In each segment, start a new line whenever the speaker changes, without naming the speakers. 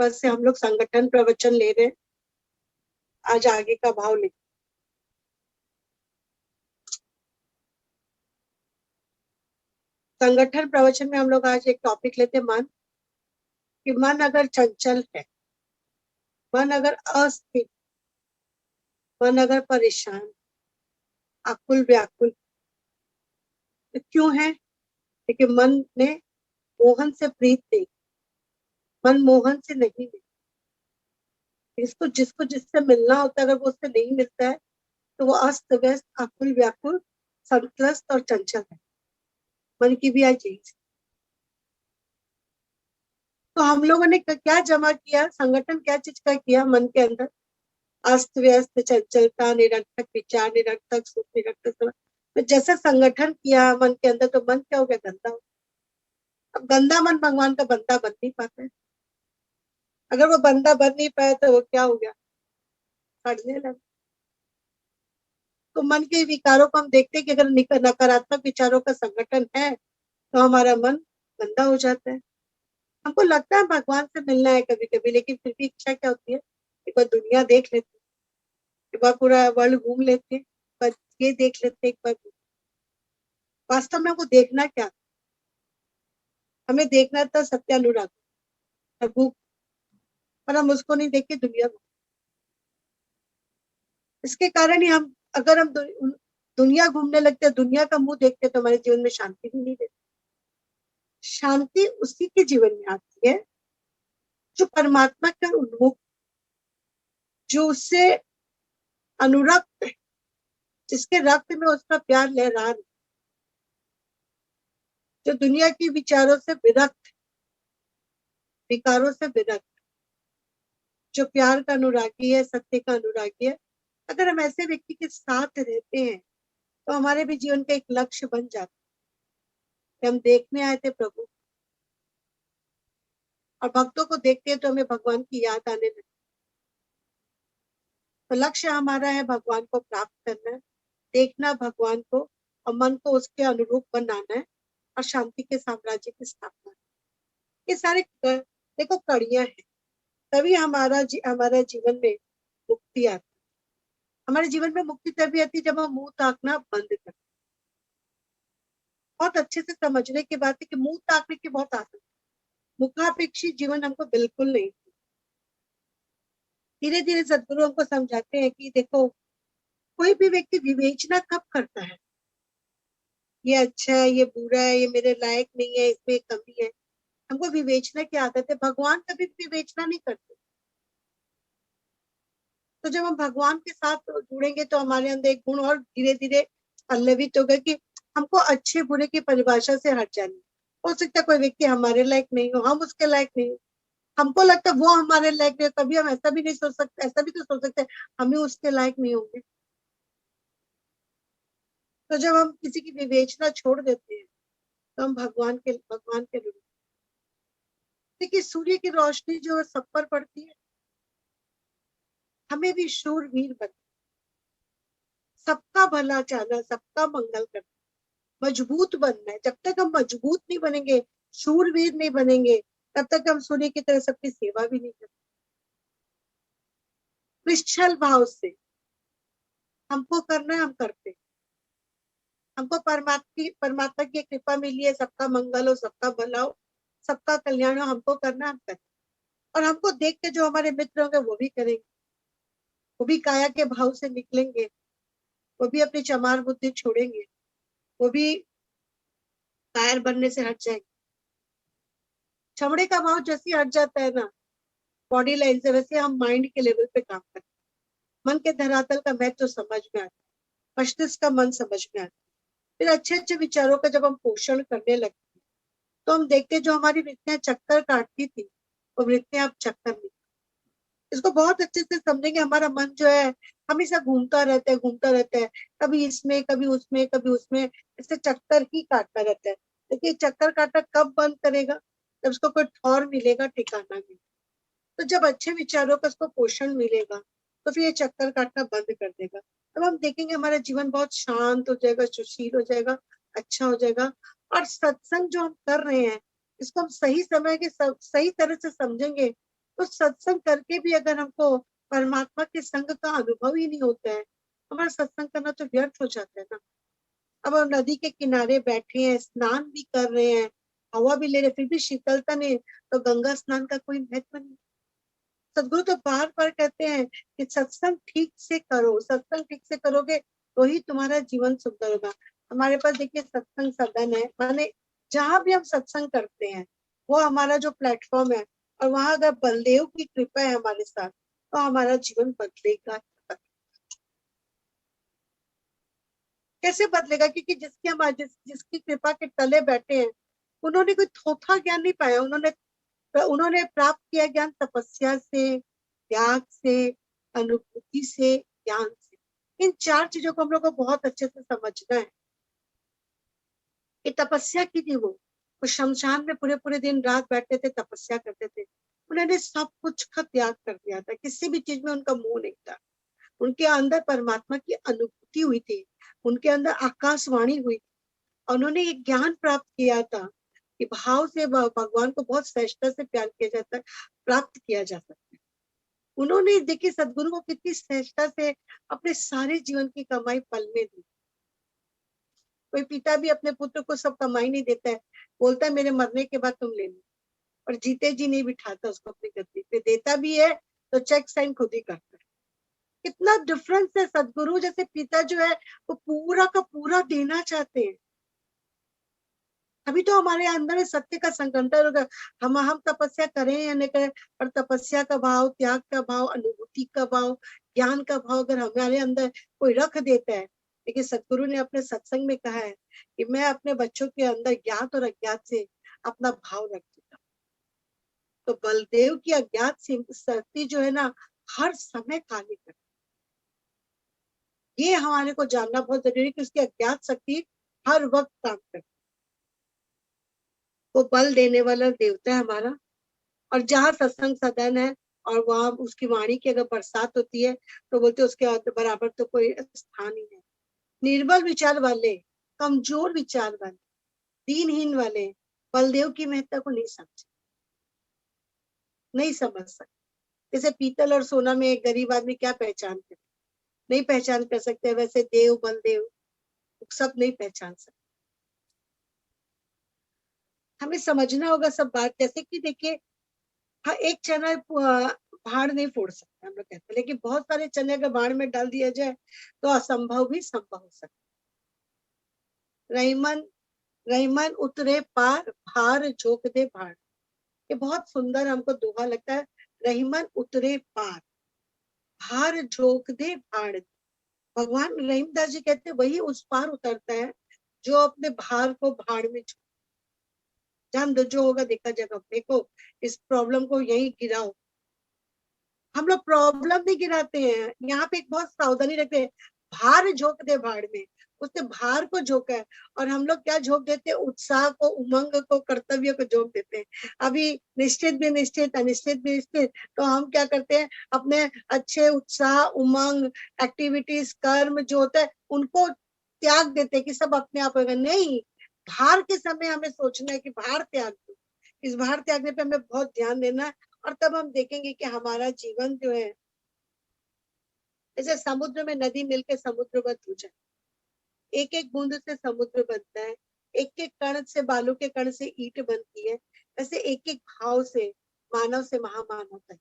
पद से हम लोग संगठन प्रवचन ले रहे हैं। आज आगे का भाव लिख। संगठन प्रवचन में हम लोग आज एक टॉपिक लेते हैं, मन। कि मन अगर चंचल है, मन अगर अस्थिर, मन अगर परेशान, आकुल व्याकुल, तो क्यों है? क्योंकि मन ने मोहन से प्रीत नहीं, मन मोहन से नहीं मिला। इसको जिसको जिससे मिलना होता है, अगर वो उससे नहीं मिलता है तो वो अस्त व्यस्त, आकुल व्याकुल, संतुष्ट और चंचल है। मन की भी आज यही। तो हम लोगों ने क्या जमा किया, संगठन क्या चीज का किया मन के अंदर? अस्त व्यस्त, चंचलता, निरर्थक विचार, निरर्थक सुख, निरर्थक समय। तो जैसा संगठन किया मन के अंदर, तो मन क्या हो गया? गंदा हो। अब गंदा मन भगवान का बंदा बन नहीं पाता है। अगर वो बंदा बन नहीं पाया तो वो क्या हो गया? सड़ने लगा। तो मन के विकारों को हम देखते हैं कि अगर नकारात्मक विचारों का संगठन है तो हमारा मन गंदा हो जाता है। हमको लगता है भगवान से मिलना है कभी कभी, लेकिन फिर भी इच्छा क्या होती है? एक बार दुनिया देख लेते हैं, एक बार पूरा वर्ल्ड घूम लेते हैं, बस ये देख लेते हैं एक बार। वास्तव में वो देखना क्या? हमें देखना था सत्यानुराग, प्रभु, पर हम उसको नहीं देख के दुनिया को। इसके कारण ही हम, अगर हम दुनिया घूमने लगते हैं, दुनिया का मुंह देखते हैं, तो हमारे जीवन में शांति भी नहीं देती। शांति उसी के जीवन में आती है जो परमात्मा के उन्मुख, जो उससे अनुरक्त है, जिसके रक्त में उसका प्यार लहरा रहा, जो दुनिया की विचारों से विरक्त, विकारों से विरक्त, जो प्यार का अनुरागी है, सत्य का अनुरागी है। अगर हम ऐसे व्यक्ति के साथ रहते हैं तो हमारे भी जीवन का एक लक्ष्य बन जाता है। हम देखने आए थे प्रभु, और भक्तों को देखते हैं तो हमें भगवान की याद आने लगती। तो लक्ष्य हमारा है भगवान को प्राप्त करना है, देखना भगवान को, और मन को उसके अनुरूप बनाना है, और शांति के साम्राज्य की स्थापना। ये सारे देखो कड़ियां हैं, तभी हमारे जीवन में मुक्ति आती है। हमारे जीवन में मुक्ति तभी आती है जब हम मुंह ताकना बंद करते। बहुत अच्छे से समझने की बात है कि मुंह ताकने की बहुत आदत है। मुखापेक्षी जीवन हमको बिल्कुल नहीं। धीरे धीरे सदगुरु हमको समझाते हैं कि देखो, कोई भी व्यक्ति विवेचना कब करता है? ये अच्छा है, ये बुरा है, ये मेरे लायक नहीं है, इसमें कमी है। हमको विवेचना की आदत है। भगवान कभी विवेचना नहीं करते। तो जब हम भगवान के साथ जुड़ेंगे तो हमारे अंदर एक गुण और धीरे धीरे पल्लवित होगा कि हमको अच्छे बुरे की परिभाषा से हट जानी। हो सकता है कोई व्यक्ति हमारे लायक नहीं हो, हम उसके लायक नहीं हो, हमको लगता है वो हमारे लायक नहीं हो। कभी हम ऐसा भी नहीं सोच सकते, ऐसा भी तो सोच सकते हैं हम ही उसके लायक नहीं होंगे। तो जब हम किसी की विवेचना छोड़ देते हैं तो हम भगवान के रूप। देखिए, सूर्य की रोशनी जो सब पर पड़ती है, हमें भी शूरवीर बन, सबका भला चाहना, सबका मंगल करना, मजबूत बनना है। जब तक हम मजबूत नहीं बनेंगे, शूरवीर नहीं बनेंगे, तब तक हम सूर्य की तरह सबकी सेवा भी नहीं करते। निश्चल भाव से हमको करना है, हम करते। हमको परमात्मा की कृपा मिली है, सबका मंगल हो, सबका भला हो, सबका कल्याण हो, हमको करना, हम करते। और हमको देख के जो हमारे मित्र होंगे वो भी करेंगे, वो भी काया के भाव से निकलेंगे, वो भी अपनी चमार बुद्धि छोड़ेंगे, वो भी कायर बनने से हट जाएंगे। चमड़े का भाव जैसे हट जाता है ना बॉडी लाइन से, वैसे हम माइंड के लेवल पे काम करते हैं। मन के धरातल का महत्व तो समझ में आता है, मस्तिष्क का मन समझ में आता है। फिर अच्छे अच्छे विचारों का जब हम पोषण करने लगते हैं तो हम देखते हैं जो हमारी वृत्तियां चक्कर काटती थी, वो वृत्तियां अब चक्कर नहीं। इसको बहुत अच्छे से समझेंगे। हमारा मन जो है हमेशा घूमता रहता है, कभी इसमें कभी उसमें कभी उसमें, इससे चक्कर ही काटता रहता है। देखिए, चक्कर काटना कब बंद करेगा? जब उसको कोई ठौर मिलेगा, ठिकाना मिलेगा। तो जब अच्छे विचारों का उसको पोषण मिलेगा तो फिर ये चक्कर काटना बंद कर देगा। तब हम देखेंगे हमारा जीवन बहुत शांत हो जाएगा, सुशील हो जाएगा, अच्छा हो जाएगा। और सत्संग जो हम कर रहे हैं, इसको हम सही समय के सही तरह से समझेंगे तो सत्संग करके भी अगर हमको परमात्मा के संग का अनुभव ही नहीं होता है, हमारा सत्संग करना तो व्यर्थ हो जाता है ना। अब हम नदी के किनारे बैठे हैं, स्नान भी कर रहे हैं, हवा भी ले रहे, फिर भी शीतलता नहीं, तो गंगा स्नान का कोई महत्व नहीं। सदगुरु तो बार बार कहते हैं कि सत्संग ठीक से करो, सत्संग ठीक से करोगे तो ही तुम्हारा जीवन सुंदर होगा। हमारे पास देखिए सत्संग सदन है, माने जहां भी हम सत्संग करते हैं वो हमारा जो प्लेटफॉर्म है, और वहां अगर बलदेव की कृपा है हमारे साथ तो हमारा जीवन बदलेगा। कैसे बदलेगा? क्योंकि जिसकी कृपा के तले बैठे हैं उन्होंने कोई थोथा ज्ञान नहीं पाया, उन्होंने प्राप्त किया ज्ञान तपस्या से, त्याग से, अनुभूति से, ज्ञान से। इन चार चीजों को हम लोग को बहुत अच्छे से समझना है कि तपस्या की थी वो शमशान में पूरे पूरे दिन रात बैठते थे, तपस्या करते थे। उन्होंने सब कुछ का त्याग कर दिया था, किसी भी चीज में उनका मोह नहीं था। उनके अंदर परमात्मा की अनुभूति हुई थी, उनके अंदर आकाशवाणी हुई थी, और उन्होंने एक ज्ञान प्राप्त किया था कि भाव से भगवान को बहुत श्रेष्ठता से प्यार किया जाता है, प्राप्त किया जा सकता है। उन्होंने देखिए सदगुरु को कितनी श्रेष्ठता से अपने सारे जीवन की कमाई पल में दी। कोई पिता भी अपने पुत्र को सब कमाई नहीं देता है, बोलता है मेरे मरने के बाद तुम ले लो, और जीते जी नहीं बिठाता उसको अपनी गद्दी पे। देता भी है तो चेक साइन खुद ही करता है। कितना डिफरेंस है। सदगुरु जैसे पिता जो है वो पूरा का पूरा देना चाहते हैं। अभी तो हमारे अंदर सत्य का संकल्प होगा, हम तपस्या करें या नहीं करें, पर तपस्या का भाव, त्याग का भाव, अनुभूति का भाव, ज्ञान का भाव अगर हमारे अंदर कोई रख देता है। लेकिन सदगुरु ने अपने सत्संग में कहा है कि मैं अपने बच्चों के अंदर ज्ञात और अज्ञात से अपना भाव रख देता हूँ। तो बलदेव की अज्ञात शक्ति जो है ना हर समय कार्य करती है। ये हमारे को जानना बहुत जरूरी है कि उसकी अज्ञात शक्ति हर वक्त काम करती है। वो बल देने वाला देवता है हमारा। और जहाँ सत्संग सदन है और वहां उसकी वाणी की अगर बरसात होती है तो बोलते उसके बराबर तो कोई स्थान ही नहीं। निर्बल विचार वाले, कमजोर विचार वाले, दीनहीन वाले बलदेव की महत्ता को नहीं समझे, नहीं समझ सकते। जैसे पीतल और सोना में एक गरीब आदमी क्या पहचान करे, नहीं पहचान कर सकते, वैसे देव बलदेव सब नहीं पहचान सकते। हमें समझना होगा सब बात। जैसे कि देखिए, हाँ एक चना भाड़ नहीं फोड़ सकते हम लोग कहते हैं, लेकिन बहुत सारे चने अगर भाड़ में डाल दिया जाए तो असंभव भी संभव हो सकता है। रहीमन रहीमन उतरे पार, भार झोंक दे भाड़। ये बहुत सुंदर हमको दोहा लगता है। रहीमन उतरे पार, भार झोंक दे भाड़। भगवान रहीमदास जी कहते हैं वही उस पार उतरता है जो अपने भार को भाड़ में जान दो, जो होगा देखा जाएगा। देखो इस प्रॉब्लम को यही गिराओ। हम लोग प्रॉब्लम नहीं गिराते हैं, यहाँ पे एक बहुत सावधानी रखते हैं। भार झोंक दे भाड़ में, उसने भार को झोंका है। और हम लोग क्या झोंक देते हैं? उत्साह को, उमंग को, कर्तव्य को झोंक देते हैं। अभी निश्चित भी निश्चित, अनिश्चित भी निश्चित, तो हम क्या करते हैं? अपने अच्छे उत्साह, उमंग, एक्टिविटीज, कर्म जो होता है उनको त्याग देते हैं कि सब अपने आप होगा। नहीं, भार के समय हमें सोचना है कि भार त्याग दो। इस भार त्यागने पे हमें बहुत ध्यान देना है। और तब हम देखेंगे कि हमारा जीवन जो है, जैसे समुद्र में नदी मिलकर समुद्र बन हो जाए, एक एक बूंद से समुद्र बनता है, एक एक कण से, बालू के कण से ईंट बनती है, वैसे एक एक भाव से मानव से महामानव तक।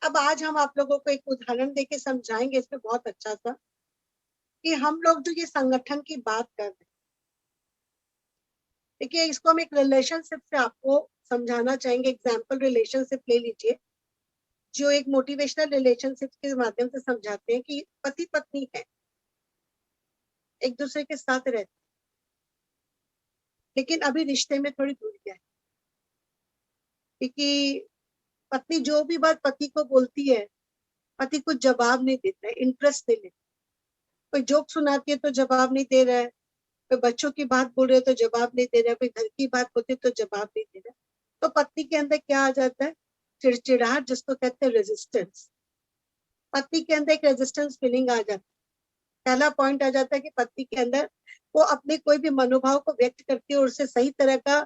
अब आज हम आप लोगों को एक उदाहरण देके समझाएंगे इसमें बहुत अच्छा सा, कि हम लोग जो ये संगठन की बात कर रहे हैं, देखिए इसको हम एक रिलेशनशिप से आपको समझाना चाहेंगे। एग्जाम्पल रिलेशनशिप ले लीजिए, जो एक मोटिवेशनल रिलेशनशिप के माध्यम से समझाते हैं कि पति पत्नी है, एक दूसरे के साथ रहते हैं, लेकिन अभी रिश्ते में थोड़ी दूरियां है। क्योंकि पत्नी जो भी बात पति को बोलती है, पति कुछ जवाब नहीं देता है, इंटरेस्ट नहीं लेता। कोई जोक सुनाती है तो जवाब नहीं दे रहा है, कोई बच्चों की बात बोल रहे हो तो जवाब नहीं दे रहा है, कोई घर की बात बोलती है तो जवाब नहीं दे रहा है। तो पत्नी के अंदर क्या आ जाता है? चिड़चिड़ाहट, जिसको कहते हैं रेजिस्टेंस। पत्नी के अंदर एक रेजिस्टेंस फीलिंग आ जाती है। पहला पॉइंट आ जाता है कि पत्नी के अंदर वो अपने कोई भी मनोभाव को व्यक्त करती है और उससे सही तरह का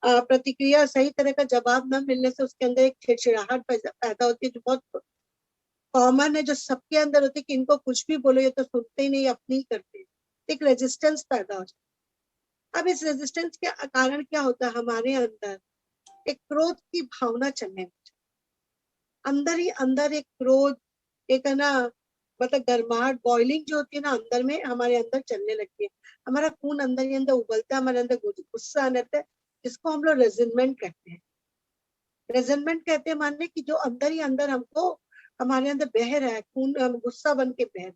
प्रतिक्रिया, सही तरह का जवाब न मिलने से उसके अंदर एक चिड़चिड़ाहट पैदा होती है, जो बहुत कॉमन है, जो सबके अंदर होती है कि इनको कुछ भी बोलो ये तो सुनते ही नहीं, अपनी ही करते हैं। एक रेजिस्टेंस पैदा हो जाता है। अब इस रेजिस्टेंस के कारण क्या होता है, हमारे अंदर एक क्रोध की भावना चलने लगती है। अंदर ही अंदर एक क्रोध, एक है ना, मतलब गर्माहट, बॉइलिंग जो होती है ना अंदर में, हमारे अंदर चलने लगती है। हमारा खून अंदर ही अंदर उबलता है, हमारे अंदर गुस्सा आने लगता है, जिसको हम लोग रेजिनमेंट कहते हैं। रेजिनमेंट कहते हैं मानने की जो अंदर ही अंदर हमको, हमारे अंदर बह रहा है खून, गुस्सा बन के बह रहा है।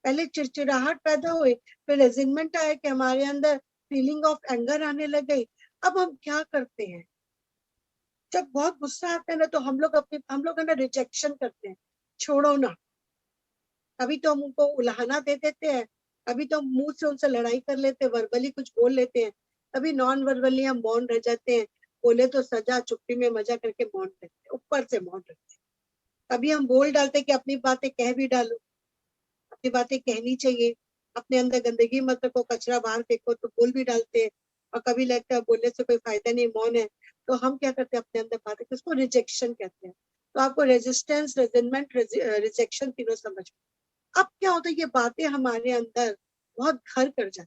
पहले चिड़चिड़ाहट पैदा हुई, फिर रेजिनमेंट आया कि हमारे अंदर फीलिंग ऑफ एंगर आने लग गई। अब हम क्या करते हैं, जब बहुत गुस्सा आता है ना तो हम लोग है ना रिजेक्शन करते हैं, छोड़ो ना। कभी तो हम उनको उलाहना दे देते हैं, कभी तो हम मुंह से उनसे लड़ाई कर लेते हैं, वर्बली कुछ बोल लेते हैं, कभी नॉन वर्बली हम मौन रह जाते हैं, बोले तो सजा, चुप्पी में मजा करके मौन रहते हैं, ऊपर से मौन रहते हैं। कभी हम बोल डालते हैं कि अपनी बातें कह भी डालो, अपनी बातें कहनी चाहिए, अपने अंदर गंदगी मत रखो, कचरा बाहर फेंको, तो बोल भी डालते हैं। और कभी लगता है बोलने से कोई फायदा नहीं, मौन है, तो हम क्या करते हैं, अपने अंदर बातें, उसको रिजेक्शन कहते हैं। तो आपको रेजिस्टेंस, रेजिनमेंट, रिजेक्शन तीनों समझ। अब क्या होता है, ये बातें हमारे अंदर बहुत घर कर जाती है,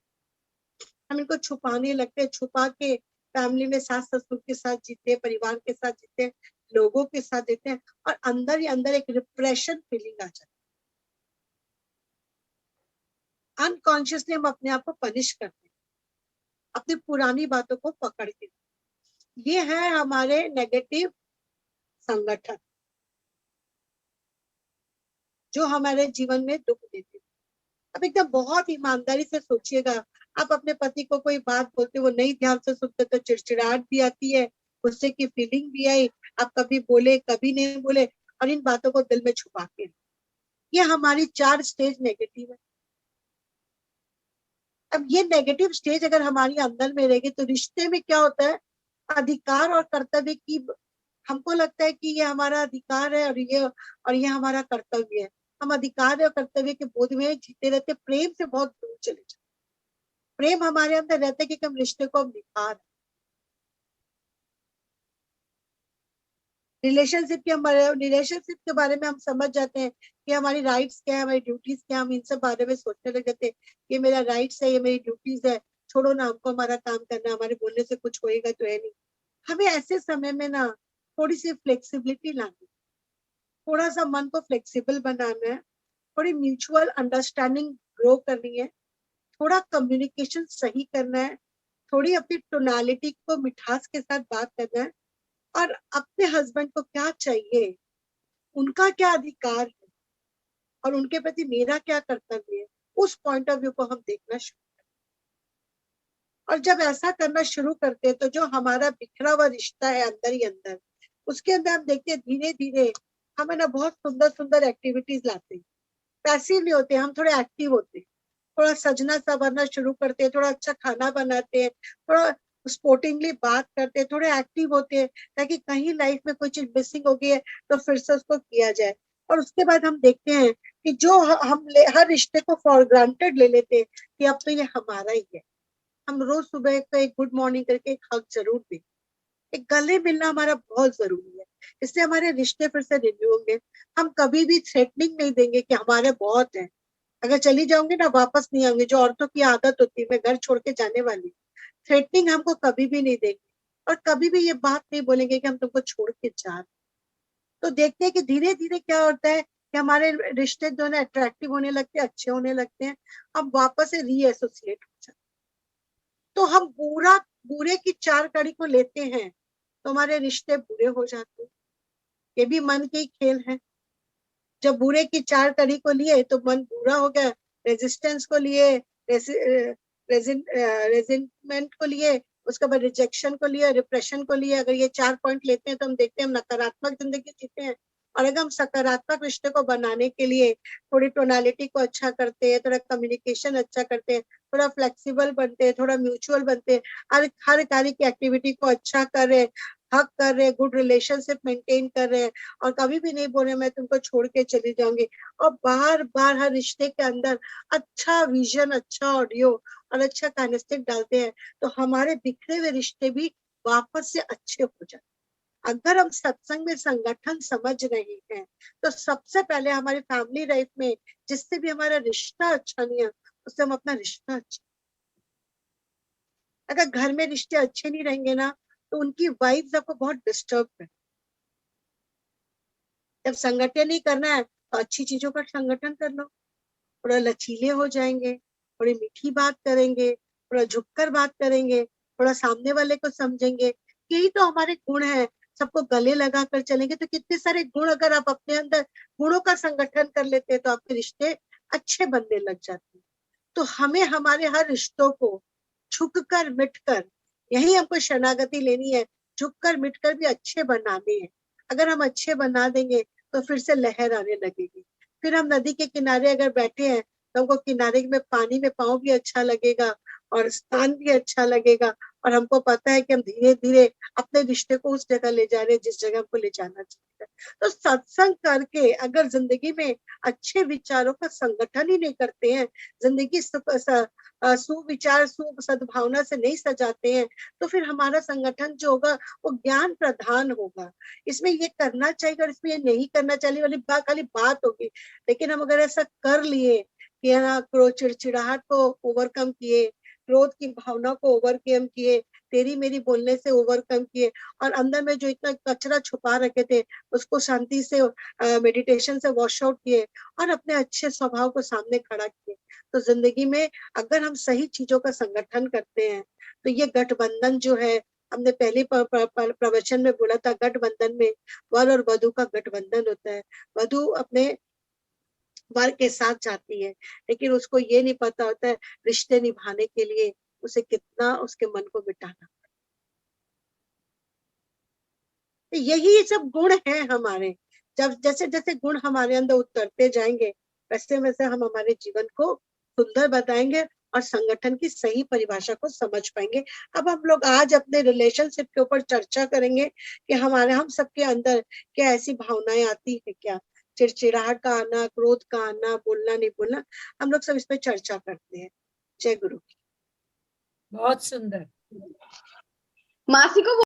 हम इनको छुपाने लगते हैं, छुपा के फैमिली में सास ससुर के साथ जीते, परिवार के साथ जीते, लोगों के साथ देते हैं, और अंदर ही अंदर एक रिप्रेशन फीलिंग आ जाती है। अनकॉन्शियसली हम अपने आप को पनिश करते हैं, अपनी पुरानी बातों को पकड़ के। ये है हमारे नेगेटिव संगठन जो हमारे जीवन में दुख देते हैं। अब एकदम बहुत ईमानदारी से सोचिएगा, आप अपने पति को कोई बात बोलते, वो नहीं ध्यान से सुनते तो चिड़चिड़ाहट भी आती है, गुस्से की फीलिंग भी आई, आप कभी बोले कभी नहीं बोले, और इन बातों को दिल में छुपा के। ये हमारी 4 स्टेज नेगेटिव है। अब ये नेगेटिव स्टेज अगर हमारी अंदर में रहेगी तो रिश्ते में क्या होता है, अधिकार और कर्तव्य की, हमको लगता है कि ये हमारा अधिकार है और ये हमारा कर्तव्य है। हम अधिकार और कर्तव्य के बोध में जीते रहते, प्रेम से बहुत दूर चले जाते। प्रेम हमारे अंदर रहता है कि हम रिश्ते को हम निभा रहे, रिलेशनशिप के बारे में हम समझ जाते हैं कि हमारी राइट्स क्या है, हमारी ड्यूटीज क्या है, हम इन सब बारे में सोचने लग जाते हैं, ये मेरा राइट्स है, ये मेरी ड्यूटीज है, छोड़ो ना, हमको हमारा काम करना है, हमारे बोलने से कुछ होएगा तो है नहीं। हमें ऐसे समय में ना थोड़ी सी फ्लेक्सिबिलिटी लानी, थोड़ा सा मन को फ्लेक्सिबल बनाना है, थोड़ी म्यूचुअल अंडरस्टैंडिंग ग्रो करनी है, थोड़ा कम्युनिकेशन सही करना है, थोड़ी अपनी टोनालिटी को मिठास के साथ बात करना है, और अपने हस्बैंड को क्या चाहिए, उनका क्या अधिकार है, और उनके प्रति मेरा क्या कर्तव्य है, उस पॉइंट ऑफ व्यू को हम देखना शुरू करें। और जब ऐसा करना शुरू करते हैं तो जो हमारा बिखरा हुआ रिश्ता है अंदर ही अंदर, उसके अंदर हम देखते हैं धीरे धीरे हमें ना बहुत सुंदर सुंदर एक्टिविटीज लाते हैं। पैसिव नहीं होते, हम थोड़े एक्टिव होते हैं, थोड़ा सजना संवरना शुरू करते हैं, थोड़ा अच्छा खाना बनाते हैं, थोड़ा स्पोर्टिंगली बात करते हैं, थोड़े एक्टिव होते हैं, ताकि कहीं लाइफ में कोई चीज मिसिंग हो गई है तो फिर से उसको किया जाए। और उसके बाद हम देखते हैं कि जो हर रिश्ते को फॉर ग्रांटेड ले लेते हैं कि अब तो ये हमारा ही है, हम रोज सुबह को एक गुड मॉर्निंग करके एक हक जरूर दें। एक गले मिलना हमारा बहुत जरूरी है, इससे हमारे रिश्ते फिर से रिन्यू होंगे। हम कभी भी थ्रेटनिंग नहीं देंगे कि हमारे बहुत है, अगर चली जाऊंगी ना वापस नहीं आऊंगी, जो औरतों की आदत होती है, मैं घर छोड़ के जाने वाली। थ्रेटनिंग हमको कभी भी नहीं देंगे, और कभी भी ये बात नहीं बोलेंगे कि हम तुमको छोड़ के जा रहे। तो देखते हैं कि धीरे धीरे क्या होता है कि हमारे रिश्ते जो है अट्रैक्टिव होने लगते हैं, अच्छे होने लगते हैं, हम वापस से रीएसोसिएट हो जाते हैं। तो हम बुरे की 4 कड़ी को लेते हैं तो हमारे रिश्ते बुरे हो जाते हैं। ये भी मन के ही खेल है। जब बुरे की 4 कड़ी को लिए तो मन बुरा हो गया, रेजिस्टेंस को लिए, रेजिनमेंट को लिए, उसके बाद रिजेक्शन को लिए, रिप्रेशन को लिए। अगर ये 4 पॉइंट लेते हैं तो हम देखते हैं हम नकारात्मक जिंदगी जीते हैं। और अगर हम सकारात्मक रिश्ते को बनाने के लिए थोड़ी टोनालिटी को अच्छा करते हैं, थोड़ा कम्युनिकेशन अच्छा करते हैं, थोड़ा फ्लेक्सिबल बनते हैं, थोड़ा म्यूचुअल बनते हैं, हर कार्य की एक्टिविटी को अच्छा कर रहे, हक कर रहे, गुड रिलेशनशिप मेंटेन कर रहे हैं, और कभी भी नहीं बोल रहे मैं तुमको छोड़ के चली जाऊंगी, और बार बार हर रिश्ते के अंदर अच्छा विजन, अच्छा ऑडियो और अच्छा काइनेस्टिक डालते हैं, तो हमारे बिखरे हुए रिश्ते भी वापस से अच्छे हो जाए। अगर हम सत्संग में संगठन समझ रहे हैं तो सबसे पहले हमारी फैमिली लाइफ में जिससे भी हमारा रिश्ता अच्छा नहीं है उससे हम अपना रिश्ता अच्छा, अगर घर में रिश्ते अच्छे नहीं रहेंगे ना तो उनकी वाइफ आपको बहुत डिस्टर्ब है। जब संगठन ही करना है तो अच्छी चीजों का संगठन कर लो, थोड़ा लचीले हो जाएंगे, थोड़ी मीठी बात करेंगे, थोड़ा झुककर बात करेंगे, थोड़ा सामने वाले को समझेंगे। यही तो हमारे गुण है। सबको गले लगा कर चलेंगे तो कितने सारे गुण अगर आप अपने अंदर गुणों का संगठन कर लेते हैं तो आपके रिश्ते अच्छे बनने लग जाते हैं। तो हमें हमारे हर रिश्तों को झुककर मिटकर, यही हमको शरणागति लेनी है, झुककर मिटकर भी अच्छे बनाने हैं। अगर हम अच्छे बना देंगे तो फिर से लहर आने लगेगी। फिर हम नदी के किनारे अगर बैठे हैं तो हमको किनारे में पानी में पाँव भी अच्छा लगेगा और स्थान भी अच्छा लगेगा, और हमको पता है कि हम धीरे धीरे अपने रिश्ते को उस जगह ले जा रहे हैं जिस जगह हमको ले जाना चाहिए। तो सत्संग करके अगर जिंदगी में अच्छे विचारों का संगठन ही नहीं करते हैं, जिंदगी सुविचार सद्भावना से नहीं सजाते हैं, तो फिर हमारा संगठन जो होगा वो ज्ञान प्रधान होगा। इसमें ये करना चाहिए और इसमें ये नहीं करना चाहिए वाली बात खाली बात होगी। लेकिन हम अगर ऐसा कर लिए कि है ना, चिड़चिड़ाहट को ओवरकम किए, क्रोध की भावना को ओवरकम किए, तेरी मेरी बोलने से ओवरकम किए, और अंदर में जो इतना कचरा छुपा रखे थे उसको शांति से मेडिटेशन से वॉश आउट किए और अपने अच्छे स्वभाव को सामने खड़ा किए, तो जिंदगी में अगर हम सही चीजों का संगठन करते हैं तो ये गठबंधन जो है, हमने पहले प्रवचन में बोला था, गठबंधन में वर और वधु का गठबंधन होता है। वधु अपने वर के साथ जाती है लेकिन उसको ये नहीं पता होता है रिश्ते निभाने के लिए उसे कितना उसके मन को मिटाना। तो यही सब गुण हैं हमारे। जब जैसे जैसे गुण हमारे अंदर उतरते जाएंगे वैसे वैसे हम हमारे जीवन को सुंदर बताएंगे और संगठन की सही परिभाषा को समझ पाएंगे। अब हम लोग आज अपने रिलेशनशिप के ऊपर चर्चा करेंगे कि हम सबके अंदर क्या ऐसी भावनाएं आती है, क्या चिड़चिड़ाहट का आना, क्रोध का आना, बोलना नहीं बोलना, हम लोग सब इस पे चर्चा करते हैं। जय गुरु।
बहुत सुंदर।
मासी को